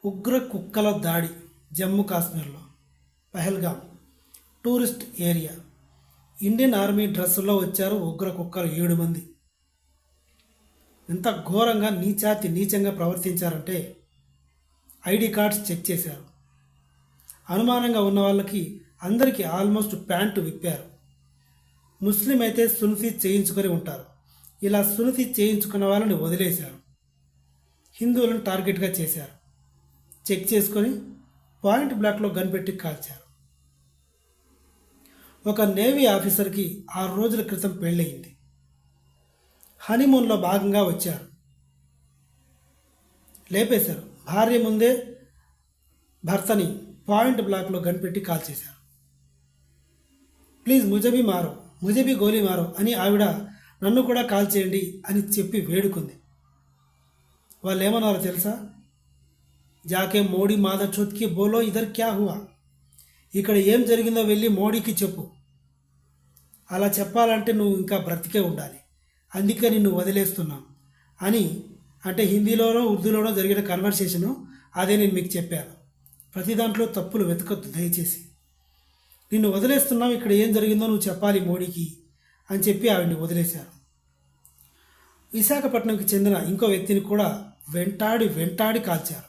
ఉగ్ర కుక్కల దాడి జమ్మూ కాశ్మీర్లో Pahalgam tourist area. Indian army డ్రెస్సుల్లో వచ్చారు ఉగ్ర కుక్కలు 7 మంది. ఎంత ఘోరంగా నీచంగా ప్రవర్తించారంటే ఐడి కార్డ్స్ చెక్ చేశారు. అనుమానంగా ఉన్న వాళ్ళకి అందరికీ ఆల్మోస్ట్ ప్యాంటు విప్పారు. ముస్లిం అయితే సున్నతి చేయించుకొని ఉంటారు. ఇలా సున్నతి చేయించుకున్న వాళ్ళని వదిలేశారు. హిందువులను టార్గెట్గా చేశారు. చెక్ చేసుకొని పాయింట్ బ్లాక్లో గన్ పెట్టి కాల్చారు. ఒక నేవీ ఆఫీసర్కి 6 రోజుల క్రితం పెళ్ళయింది. హనీమూన్లో భాగంగా వచ్చారు. లేపేశారు. భార్య ముందే భర్తని పాయింట్ బ్లాక్లో గన్ పెట్టి కాల్చేశారు. ప్లీజ్ ముజే భీ గోలీ మారో అని ఆవిడ నన్ను కూడా కాల్ చేయండి అని చెప్పి వేడుకుంది. వాళ్ళు ఏమన్నారో తెలుసా? జాకే మోడీ మాదర్ చోత్కి బోలో ఇదర్ క్యా హువా, ఇక్కడ ఏం జరిగిందో వెళ్ళి మోడీకి చెప్పు. అలా చెప్పాలంటే నువ్వు ఇంకా బ్రతికే ఉండాలి, అందుకే నిన్ను వదిలేస్తున్నాం అని. అంటే హిందీలోనో ఉర్దూలోనో జరిగిన కన్వర్సేషను అదే నేను మీకు చెప్పాను. ప్రతి దాంట్లో తప్పులు వెతకొద్దు దయచేసి. నిన్ను వదిలేస్తున్నాం, ఇక్కడ ఏం జరిగిందో నువ్వు చెప్పాలి మోడీకి అని చెప్పి ఆవిడ్ని వదిలేశారు. విశాఖపట్నంకి చెందిన ఇంకో వ్యక్తిని కూడా వెంటాడి కాల్చారు.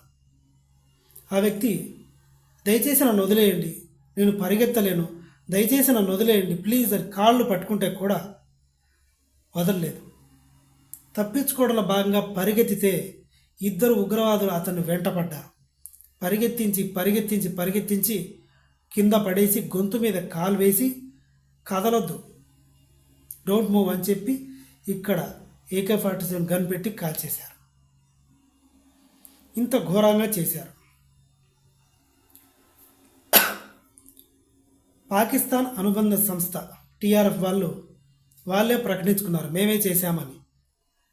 ఆ వ్యక్తి, దయచేసి నన్ను వదిలేయండి, నేను పరిగెత్తలేను, దయచేసి నన్ను వదిలేయండి ప్లీజ్ అని కాళ్ళు పట్టుకుంటే కూడా వదలలేదు. తప్పించుకోవడంలో భాగంగా పరిగెత్తితే 2 ఉగ్రవాదులు అతన్ని వెంటపడ్డారు. పరిగెత్తించి కింద పడేసి గొంతు మీద కాలు వేసి కదలొద్దు, డోంట్ మూవ్ అని చెప్పి ఇక్కడ AK-47 గన్ పెట్టి కాల్చేశారు. ఇంత ఘోరంగా చేశారు. పాకిస్తాన్ అనుబంధ సంస్థ TRF వాళ్ళే ప్రకటించుకున్నారు మేమే చేశామని.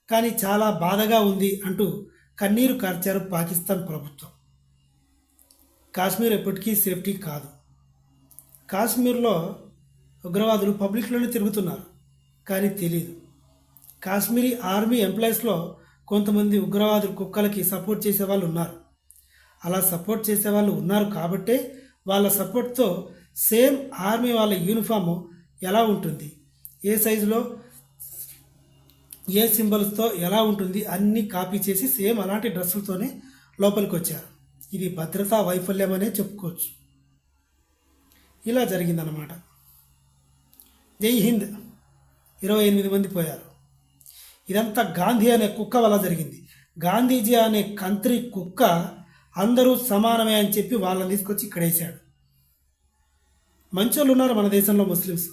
కానీ చాలా బాధగా ఉంది అంటూ కన్నీరు కార్చారు పాకిస్తాన్ ప్రభుత్వం. కాశ్మీర్ ఎప్పటికీ సేఫ్టీ కాదు. కాశ్మీర్లో ఉగ్రవాదులు పబ్లిక్లోనే తిరుగుతున్నారు, కానీ తెలియదు. కాశ్మీరీ ఆర్మీ ఎంప్లాయీస్లో కొంతమంది ఉగ్రవాదులు కుక్కలకి సపోర్ట్ చేసేవాళ్ళు ఉన్నారు. అలా సపోర్ట్ చేసేవాళ్ళు ఉన్నారు కాబట్టే వాళ్ళ సపోర్ట్తో సేమ్ ఆర్మీ వాళ్ళ యూనిఫాము ఎలా ఉంటుంది, ఏ సైజులో ఏ సింబల్స్తో ఎలా ఉంటుంది అన్నీ కాపీ చేసి సేమ్ అలాంటి డ్రెస్సులతోనే లోపలికి వచ్చారు. ఇది భద్రతా వైఫల్యం అనే చెప్పుకోవచ్చు. ఇలా జరిగిందన్నమాట. జై హింద్. 28 మంది పోయారు. ఇదంతా గాంధీ అనే కుక్క వల్ల జరిగింది. గాంధీజీ అనే కంత్రి కుక్క అందరూ సమానమే అని చెప్పి వాళ్ళని తీసుకొచ్చి ఇక్కడ వేశాడు. మంచోళ్ళు ఉన్నారు మన దేశంలో ముస్లిమ్స్.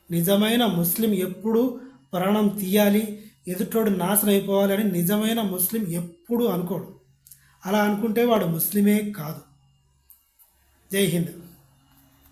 నిజమైన ముస్లిం ఎప్పుడూ ప్రాణం తీయాలి, ఎదుటోడు నాశనం అయిపోవాలి అని నిజమైన ముస్లిం ఎప్పుడూ అనుకోడు. అలా అనుకుంటే వాడు ముస్లిమే కాదు. జై హింద్.